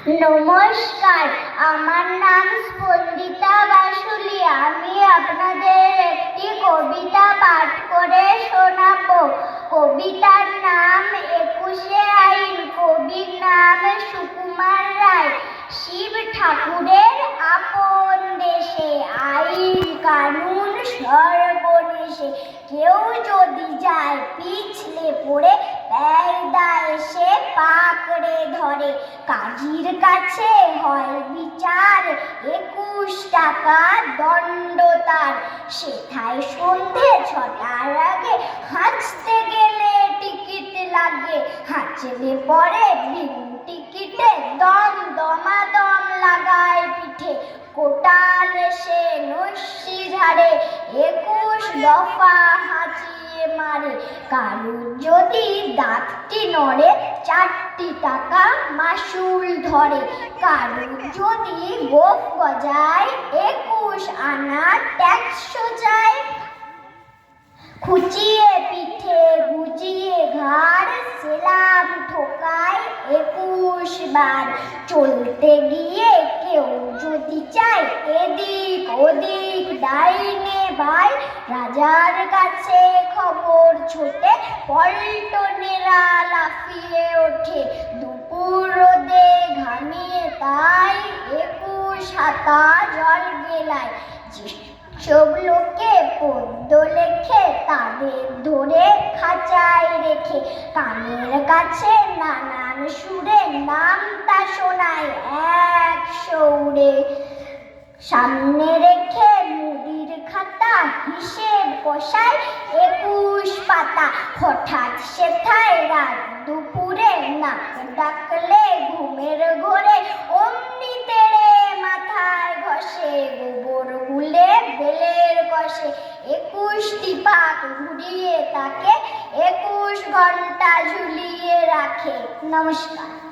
নমস্কার, আমার নাম স্পন্দিতা বাসুলি। আমি আপনাদের একটি কবিতা পাঠ করে শোনাবো। কবিতার নাম ২১শে আইন। কবির নাম সুকুমার রায়। শিব ঠাকুরের আপন দেশে আইন কানুন সর্বনেশে। কেউ যদি যায় পিছলে পড়ে, বেয়াদা এসে পাকড়ে ধরে। কাজীর কাছে হয় বিচার, ২১ টাকা দণ্ড তার। সেথায় সন্ধে ৬টার আগে হাঁচতে গেলে টিকিট লাগে। হাঁচলে পরে বিন টিকিটে দম দমাদম লাগায় পিঠে। কোটাল এসে নস্যি ঝাড়ে, ২১ দফা হাঁচিয়ে মারে। কারুর যদি দাঁতটি নড়ে, ৪টি টাকা মাশুল ধরে। কারুর যদি গোঁফ গজায়, ২১ আনা ট্যাক্স যায়। খুঁচিয়ে পিঠে গুজিয়ে ঘাড়, সেলাম ঠোকায় ২১ বার। চলতে গিয়ে কেউ যদি চায় এদিক ওদিক ডাইনে বাই, রাজার কাছে খবর ছোটে, পল্টনেরা লাফিয়ে ওঠে। দুপুর রোদে ঘামিয়ে তাই ২১ হাতা জল গেলায়। সব লোকে পদ্য লেখে, তাদের ধরে খাঁচায় রেখে। কানের কাছে নানান সুরে নামতা শোনায় ১০০ সামনে রেখে মুদির খাতা, হিসেব কষায় ২১ পাতা। হঠাৎ সেথায় রাত দুপুরে নাক ডাকলে ঘুমের ঘোরে, অমনি তেড়ে মাথায় ঘষে, গোবর গুলে বেলের কষে। ২১টি পাক ঘুরিয়ে তাকে ২১ ঘন্টা ঝুলিয়ে রাখে। নমস্কার।